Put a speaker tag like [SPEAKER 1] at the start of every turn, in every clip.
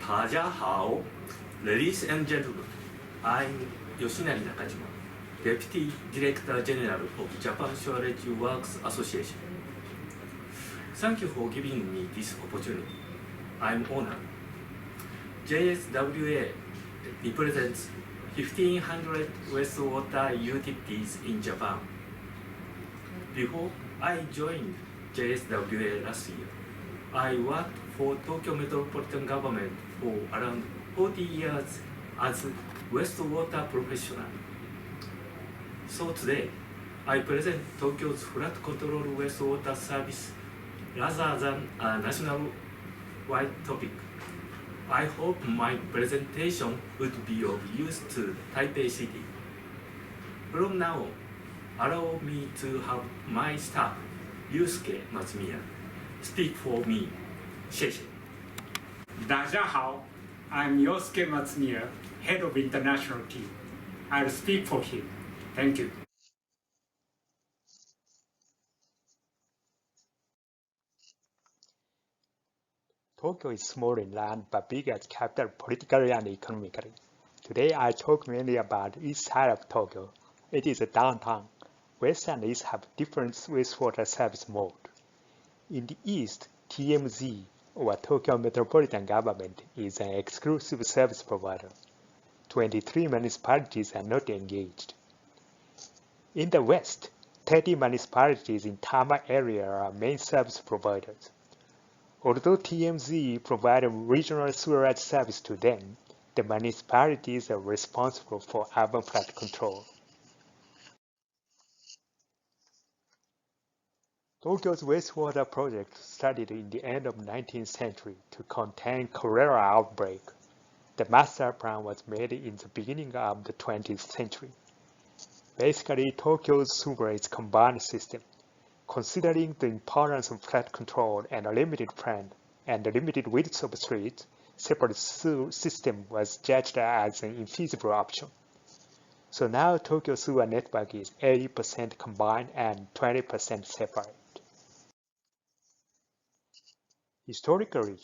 [SPEAKER 1] Hao, ladies and gentlemen, I'm Yoshnari Nakajima, Deputy Director General of Japan Shortage Works Association. Thank you for giving me this opportunity. I'm honored. JSWA represents 1,500 wastewater utilities in Japan. Before I joined JSWA last year, I worked for Tokyo Metropolitan Government for around 40 years as a wastewater professional. So today, I present Tokyo's flood control wastewater service rather than a national-wide topic. I hope my presentation would be of use to Taipei City. From now on, allow me to have my staff, Yusuke Matsumiya, speak for me. 谢谢。
[SPEAKER 2] 大家好, I'm Yosuke Matsumiya, Head of International Team. I'll speak for him. Thank you.
[SPEAKER 3] Tokyo is small in land but big as capital politically and economically. Today I talk mainly about the east side of Tokyo. It is a downtown. West and east have different wastewater service mode. In the east, TMZ, or Tokyo Metropolitan Government, is an exclusive service provider. 23 municipalities are not engaged. In the west, 30 municipalities in Tama area are main service providers. Although TMZ provides regional sewerage service to them, the municipalities are responsible for urban flood control. Tokyo's wastewater project started in the end of the 19th century to contain cholera outbreak. The master plan was made in the beginning of the 20th century. Basically, Tokyo's sewer is a combined system. Considering the importance of flood control and a limited plan and the limited width of streets, separate sewer system was judged as an infeasible option. So now Tokyo sewer network is 80% combined and 20% separate. Historically,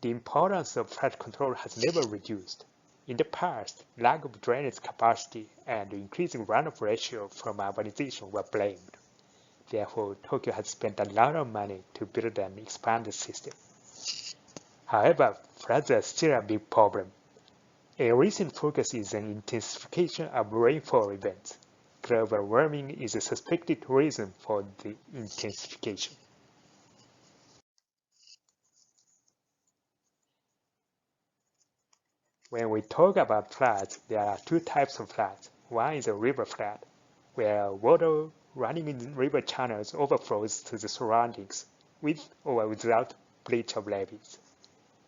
[SPEAKER 3] the importance of flood control has never reduced. In the past, lack of drainage capacity and increasing runoff ratio from urbanization were blamed. Therefore, Tokyo has spent a lot of money to build and expand the system. However, floods are still a big problem. A recent focus is an intensification of rainfall events. Global warming is a suspected reason for the intensification. When we talk about floods, there are two types of floods. One is a river flood, where water running in river channels overflows to the surroundings, with or without breach of levees.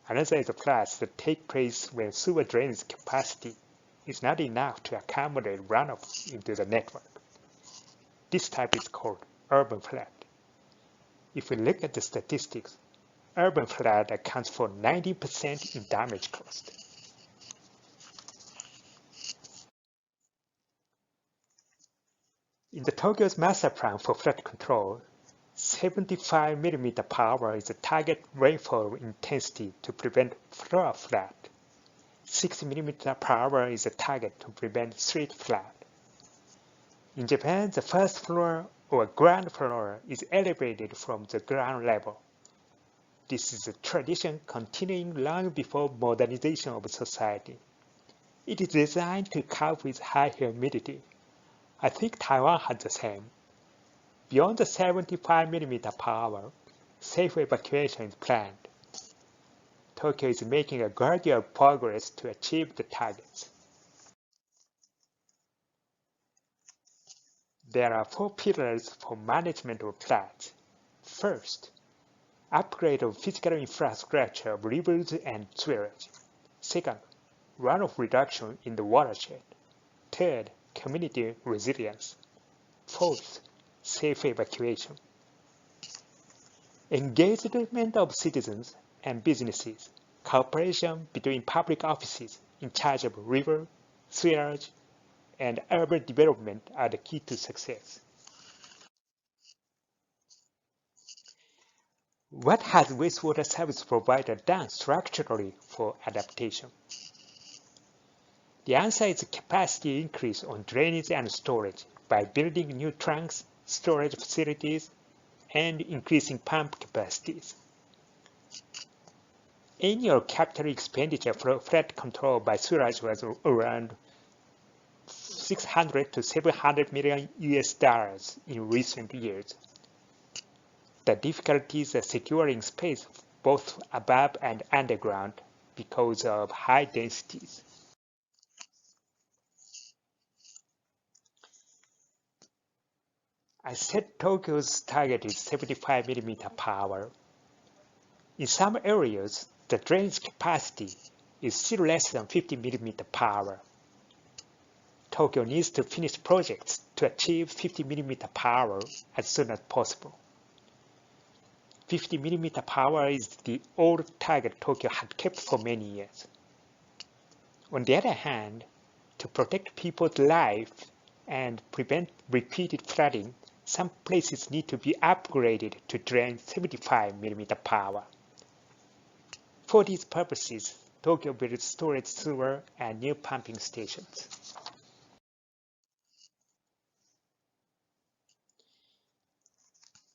[SPEAKER 3] Another is the floods that take place when sewer drainage capacity is not enough to accommodate runoff into the network. This type is called urban flood. If we look at the statistics, urban flood accounts for 90% in damage cost. In the Tokyo's master plan for flood control, 75 mm per hour is the target rainfall intensity to prevent floor flood. 6 mm per hour is the target to prevent street flood. In Japan, the first floor or ground floor is elevated from the ground level. This is a tradition continuing long before modernization of society. It is designed to cope with high humidity. I think Taiwan has the same. Beyond the 75 mm per hour, safe evacuation is planned. Tokyo is making a gradual progress to achieve the targets. There are 4 pillars for management of floods. First, upgrade of physical infrastructure of rivers and sewerage. Second, runoff reduction in the watershed. Third, community resilience. Fourth, safe evacuation. Engagement of citizens and businesses, cooperation between public offices in charge of river, sewerage, and urban development are the key to success. What has wastewater service provider done structurally for adaptation? The answer is capacity increase on drainage and storage by building new trunks, storage facilities, and increasing pump capacities. Annual capital expenditure for flood control by sewage was around 600 to 700 million US dollars in recent years. The difficulties are securing space both above and underground because of high densities. I said Tokyo's target is 75 millimeter per hour. In some areas, the drainage capacity is still less than 50 millimeter per hour. Tokyo needs to finish projects to achieve 50 millimeter per hour as soon as possible. 50 millimeter per hour is the old target Tokyo had kept for many years. On the other hand, to protect people's lives and prevent repeated flooding, some places need to be upgraded to drain 75 millimeter per hour. For these purposes, Tokyo built storage sewer and new pumping stations.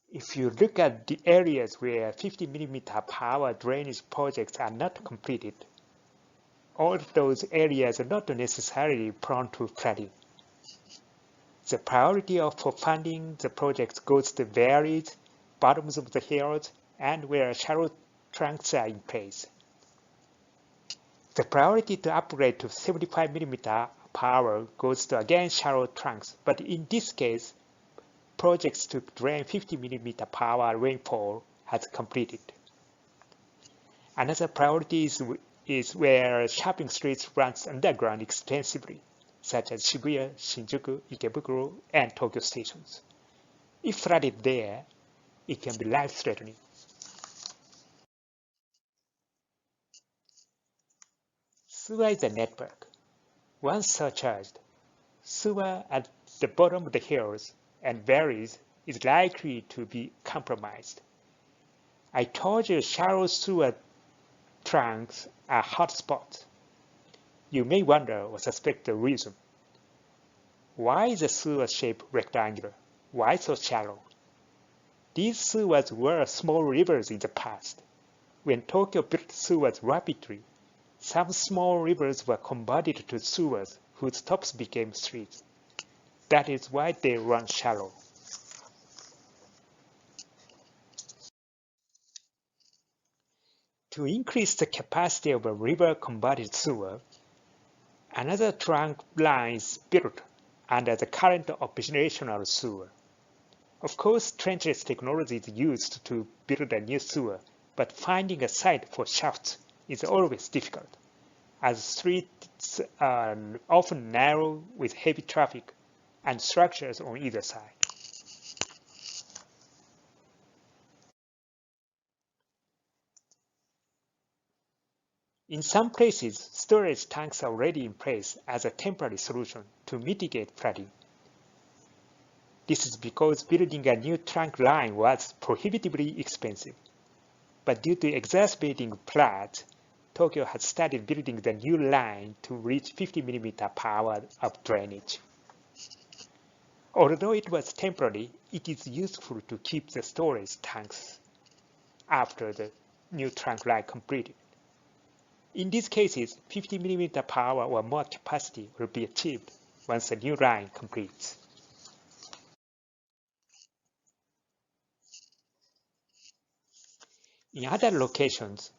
[SPEAKER 3] If you look at the areas where 50 millimeter per hour drainage projects are not completed, all those areas are not necessarily prone to flooding. The priority for funding the projects goes to valleys, bottoms of the hills, and where shallow trunks are in place. The priority to upgrade to 75 millimeter per hour goes to again shallow trunks, but in this case, projects to drain 50 millimeter per hour rainfall has completed. Another priority is where shopping streets runs underground extensively, such as Shibuya, Shinjuku, Ikebukuro, and Tokyo stations. If flooded there, it can be life-threatening. Sewer is a network. Once surcharged, sewer at the bottom of the hills and valleys is likely to be compromised. I told you shallow sewer trunks are hotspots. You may wonder or suspect the reason. Why is the sewer shape rectangular? Why so shallow? These sewers were small rivers in the past. When Tokyo built sewers rapidly, some small rivers were converted to sewers whose tops became streets. That is why they run shallow. To increase the capacity of a river-converted sewer, another trunk line is built under the current operational sewer. Of course, trenchless technology is used to build a new sewer, but finding a site for shafts is always difficult, as streets are often narrow with heavy traffic and structures on either side. In some places, storage tanks are already in place as a temporary solution to mitigate flooding. This is because building a new trunk line was prohibitively expensive. But due to exacerbating floods, Tokyo has started building the new line to reach 50 millimeter per hour of drainage. Although it was temporary, it is useful to keep the storage tanks after the new trunk line completed. In these cases, 50 millimeter per hour or more capacity will be achieved once the new line completes. In other locations,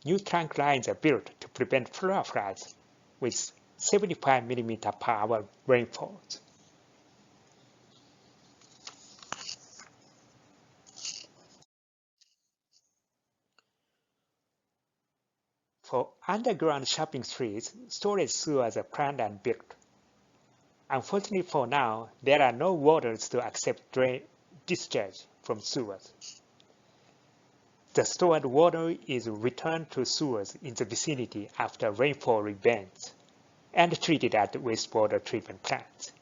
[SPEAKER 3] new trunk lines are built to prevent floor floods with 75 millimeter per hour rainfalls. For underground shopping streets, storage sewers are planned and built. Unfortunately for now, there are no waters to accept discharge from sewers. The stored water is returned to sewers in the vicinity after rainfall events and treated at wastewater treatment plants.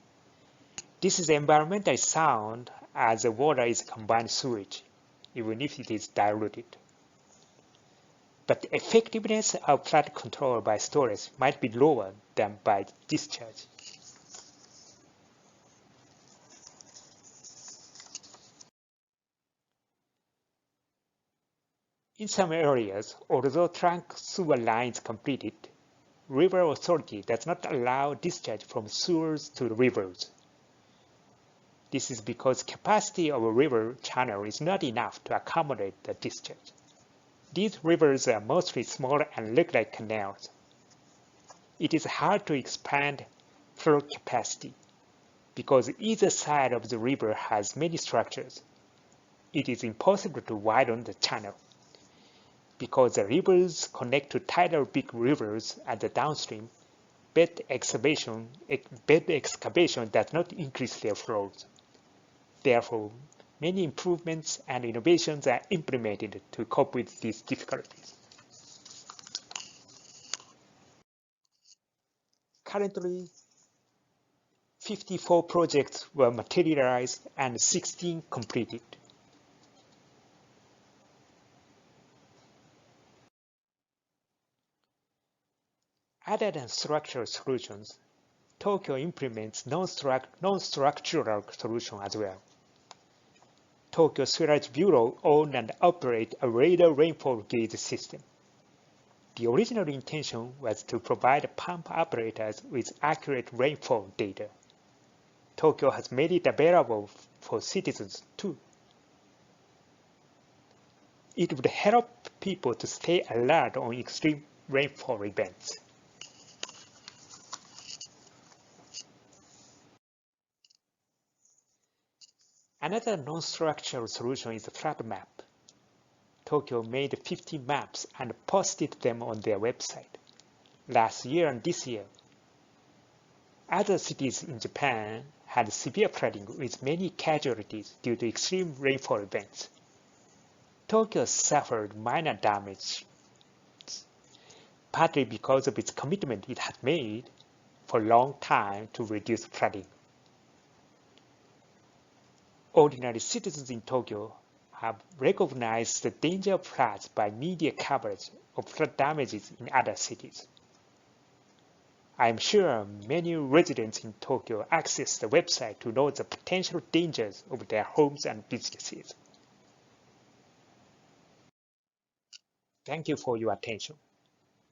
[SPEAKER 3] This is environmentally sound as the water is combined sewage. even if it is diluted. But the effectiveness of flood control by storage might be lower than by discharge. In some areas, although trunk sewer lines completed, river authority does not allow discharge from sewers to rivers. This is because capacity of a river channel is not enough to accommodate the discharge. These rivers are mostly small and look like canals. It is hard to expand flow capacity because either side of the river has many structures. It is impossible to widen the channel because the rivers connect to tidal big rivers at the downstream. Bed excavation does not increase their flows. Therefore, many improvements and innovations are implemented to cope with these difficulties. Currently, 54 projects were materialized and 16 completed. Other than structural solutions, Tokyo implements non-structural solutions as well. Tokyo Sewerage Bureau owns and operates a radar rainfall gauge system. The original intention was to provide pump operators with accurate rainfall data. Tokyo has made it available for citizens too. It would help people to stay alert on extreme rainfall events. Another non-structural solution is the flood map. Tokyo made 50 maps and posted them on their website last year and this year. Other cities in Japan had severe flooding with many casualties due to extreme rainfall events. Tokyo suffered minor damage, partly because of its commitment it had made for a long time to reduce flooding. Ordinary citizens in Tokyo have recognized the danger of floods by media coverage of flood damages in other cities. I am sure many residents in Tokyo access the website to know the potential dangers of their homes and businesses. Thank you for your attention.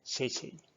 [SPEAKER 3] 谢谢。